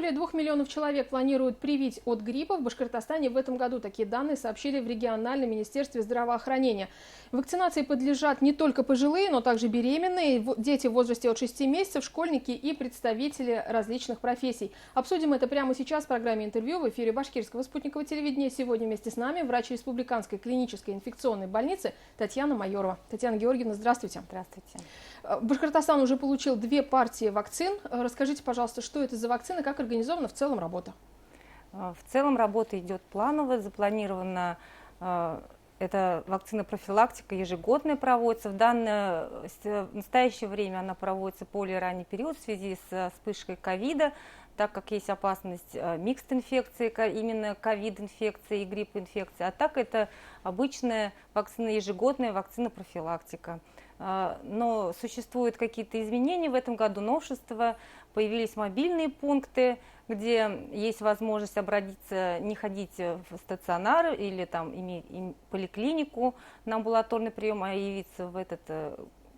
Более 2 миллионов человек планируют привить от гриппа в Башкортостане в этом году. Такие данные сообщили в региональном министерстве здравоохранения. Вакцинации подлежат не только пожилые, но также беременные, дети в возрасте от 6 месяцев, школьники и представители различных профессий. Обсудим это прямо сейчас в программе «Интервью» в эфире Башкирского спутникового телевидения. Сегодня вместе с нами врач Республиканской клинической инфекционной больницы Татьяна Майорова. Татьяна Георгиевна, здравствуйте. Здравствуйте. Башкортостан уже получил 2 партии вакцин. Расскажите, пожалуйста, что это за вакцины, как организована в целом работа? В целом работа идет планово, запланирована эта вакцина профилактика ежегодная проводится. В настоящее время она проводится в более ранний период в связи с вспышкой ковида, так как есть опасность микст-инфекции, именно ковид-инфекции и грипп-инфекции. А так это обычная вакцина ежегодная, вакцина профилактика. Но существуют какие-то изменения в этом году, новшества, появились мобильные пункты, где есть возможность обратиться, не ходить в стационар или там иметь поликлинику на амбулаторный прием, а явиться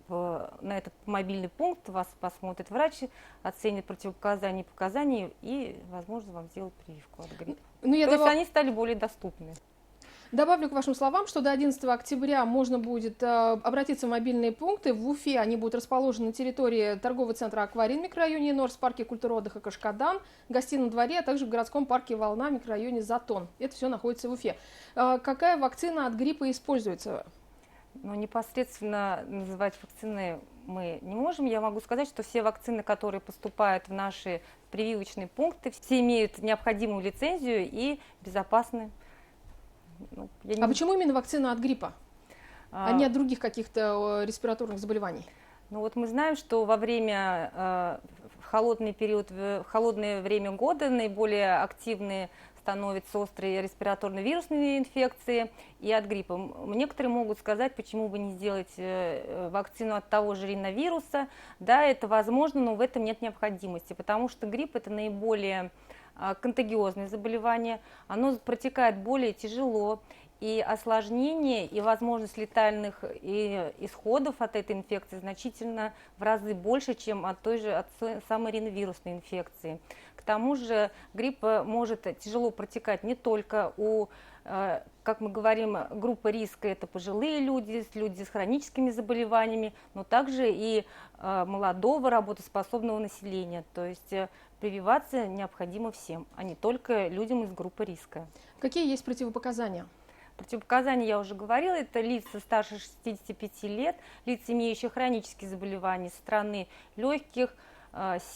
на этот мобильный пункт, вас посмотрит врач, оценит противопоказания и показания и, возможно, вам сделать прививку от гриппа. То есть они стали более доступны. Добавлю к вашим словам, что до 11 октября можно будет обратиться в мобильные пункты. В Уфе они будут расположены на территории торгового центра «Акварин» в микрорайоне Норс, в парке культуры и отдыха Кашкадан, в гостином дворе, а также в городском парке «Волна» в микрорайоне Затон. Это все находится в Уфе. Какая вакцина от гриппа используется? Ну, непосредственно называть вакцины мы не можем. Я могу сказать, что все вакцины, которые поступают в наши прививочные пункты, все имеют необходимую лицензию и безопасны. Почему именно вакцина от гриппа, а не от других каких-то респираторных заболеваний? Ну вот мы знаем, что во время в холодное время года наиболее активные становятся острые респираторно-вирусные инфекции и от гриппа. Некоторые могут сказать, почему бы не сделать вакцину от того же риновируса. Да, это возможно, но в этом нет необходимости, потому что грипп – это наиболее контагиозное заболевание, оно протекает более тяжело, и осложнения, и возможность летальных исходов от этой инфекции значительно в разы больше, чем от самой риновирусной инфекции. К тому же грипп может тяжело протекать не только у, как мы говорим, группа риска – это пожилые люди с хроническими заболеваниями, но также и молодого работоспособного населения. То есть прививаться необходимо всем, а не только людям из группы риска. Какие есть противопоказания? Противопоказания, я уже говорила, это лица старше 65 лет, лица, имеющие хронические заболевания со стороны легких,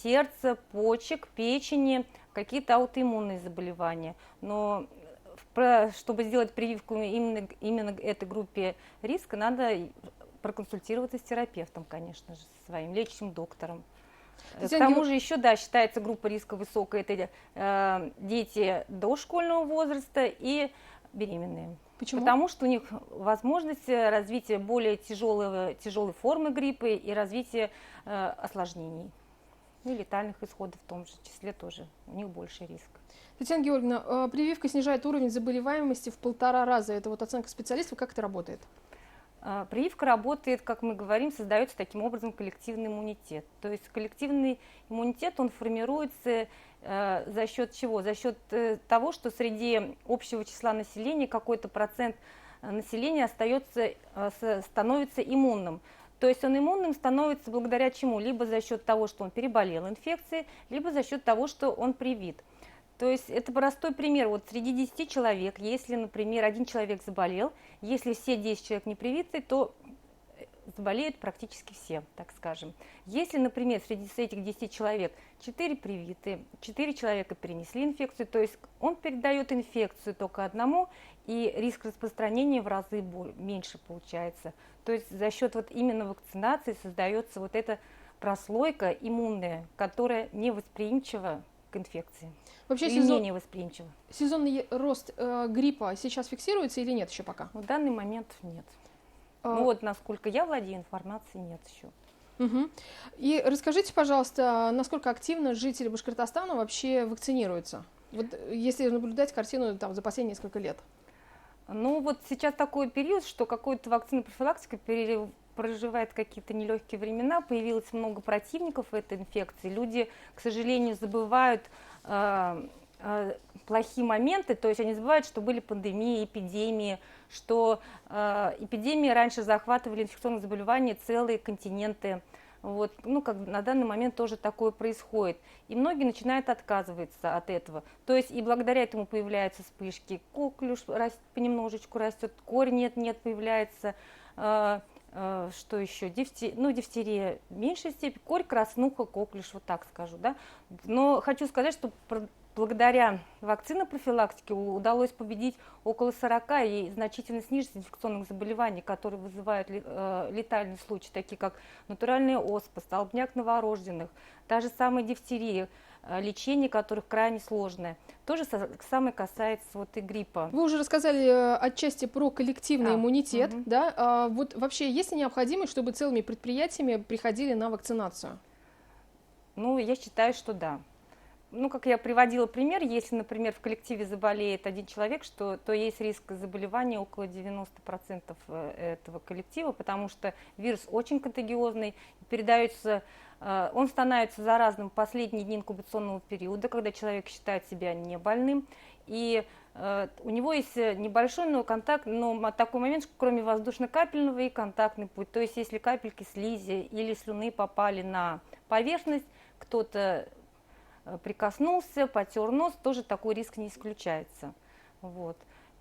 сердца, почек, печени, какие-то аутоиммунные заболевания. Но чтобы сделать прививку именно этой группе риска, надо проконсультироваться с терапевтом, конечно же, со своим лечащим доктором. К тому же еще, да, считается группа риска высокая, это дети дошкольного возраста и беременные. Почему? Потому что у них возможность развития более тяжелой формы гриппа и развития осложнений. И летальных исходов в том же числе тоже. У них больше риск. Татьяна Георгиевна, прививка снижает уровень заболеваемости в 1,5 раза. Это вот оценка специалистов. Как это работает? Прививка работает, как мы говорим, создается таким образом коллективный иммунитет. То есть коллективный иммунитет, он формируется за счет чего? За счет того, что среди общего числа населения какой-то процент населения становится иммунным. То есть он иммунным становится благодаря чему? Либо за счет того, что он переболел инфекцией, либо за счет того, что он привит. То есть это простой пример. Вот среди 10 человек, если, например, 1 человек заболел, если все 10 человек не привиты, то заболеют практически все, так скажем. Если, например, среди этих 10 человек 4 привиты, 4 человека перенесли инфекцию, то есть он передает инфекцию только одному, и риск распространения в разы меньше получается. То есть за счет вот именно вакцинации создается вот эта прослойка иммунная, которая не восприимчива к инфекции. Вообще менее восприимчива. Сезонный рост гриппа сейчас фиксируется или нет еще пока? В данный момент нет. Ну вот, насколько я владею информацией, нет еще. Угу. И расскажите, пожалуйста, насколько активно жители Башкортостана вообще вакцинируются? Вот если наблюдать картину там, за последние несколько лет. Ну вот сейчас такой период, что какой-то вакцина профилактика проживает какие-то нелегкие времена, появилось много противников этой инфекции. Люди, к сожалению, забывают плохие моменты, то есть они забывают, что были пандемии, эпидемии, что эпидемии раньше захватывали инфекционные заболевания целые континенты. Вот, ну, как на данный момент тоже такое происходит. И многие начинают отказываться от этого. То есть и благодаря этому появляются вспышки, коклюш понемножечку растет, корь нет, появляется, что еще, дифтерия в меньшей степени, корь, краснуха, коклюш, вот так скажу, да. Но хочу сказать, что благодаря вакцинопрофилактике удалось победить около 40 и значительно снизить инфекционных заболеваний, которые вызывают летальные случаи, такие как натуральная оспа, столбняк новорожденных, та же самая дифтерия, лечение которых крайне сложное. То же самое касается вот и гриппа. Вы уже рассказали отчасти про коллективный иммунитет, да? Вот вообще есть ли необходимость, чтобы целыми предприятиями приходили на вакцинацию? Ну, я считаю, что да. Ну, как я приводила пример, если, например, в коллективе заболеет один человек, то есть риск заболевания около 90% этого коллектива, потому что вирус очень контагиозный, передается, он становится заразным в последние дни инкубационного периода, когда человек считает себя не больным, и у него есть небольшой, но такой момент, что кроме воздушно-капельного и контактный путь, то есть если капельки слизи или слюны попали на поверхность, кто-то прикоснулся, потер нос, тоже такой риск не исключается. Вот.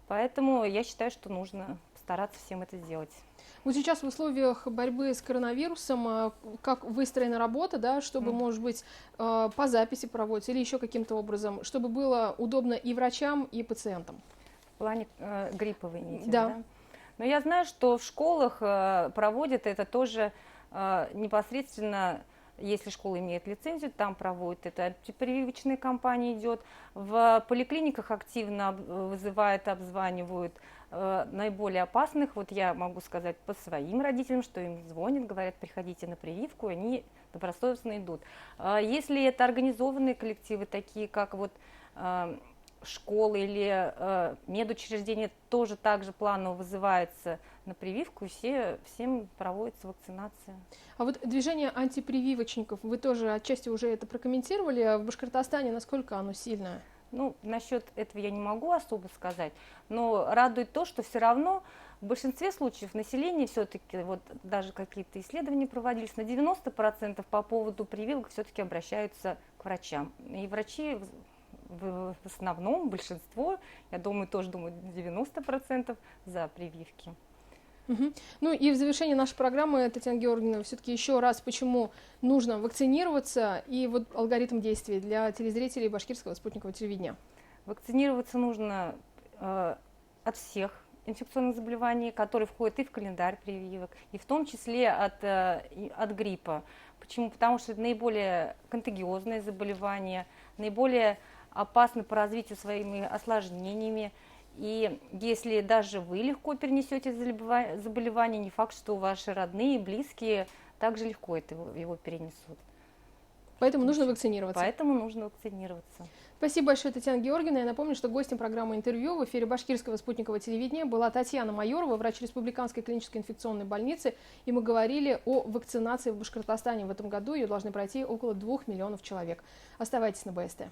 Поэтому я считаю, что нужно стараться всем это сделать. Вот сейчас в условиях борьбы с коронавирусом, как выстроена работа, да, чтобы, может быть, по записи проводить или еще каким-то образом, чтобы было удобно и врачам, и пациентам? В плане гриппа вы имеете? Да. Но я знаю, что в школах проводят это тоже непосредственно. Если школа имеет лицензию, там проводят это, антипрививочная кампания идет. В поликлиниках активно вызывают, обзванивают наиболее опасных. Вот я могу сказать по своим родителям, что им звонят, говорят, приходите на прививку, они добросовестно идут. Если это организованные коллективы, такие как вот школы или медучреждения, тоже также планово вызывается на прививку, и всем проводится вакцинация. А вот движение антипрививочников, вы тоже отчасти уже это прокомментировали. В Башкортостане насколько оно сильное? Ну, насчет этого я не могу особо сказать, но радует то, что все равно в большинстве случаев население все-таки, вот даже какие-то исследования проводились, на 90% по поводу прививок все-таки обращаются к врачам. И врачи в основном, большинство, я думаю, тоже думаю, 90% за прививки. Ну и в завершении нашей программы, Татьяна Георгиевна, все-таки еще раз, почему нужно вакцинироваться и вот алгоритм действий для телезрителей башкирского спутникового телевидения. Вакцинироваться нужно от всех инфекционных заболеваний, которые входят и в календарь прививок, и в том числе от гриппа. Почему? Потому что это наиболее контагиозное заболевание, наиболее опасно по развитию своими осложнениями. И если даже вы легко перенесете заболевание, не факт, что ваши родные и близкие также легко его перенесут. Поэтому нужно вакцинироваться. Поэтому нужно вакцинироваться. Спасибо большое, Татьяна Георгиевна. Я напомню, что гостем программы «Интервью» в эфире башкирского спутникового телевидения была Татьяна Майорова, врач Республиканской клинической инфекционной больницы. И мы говорили о вакцинации в Башкортостане. В этом году ее должны пройти около 2 миллионов человек. Оставайтесь на БСТ.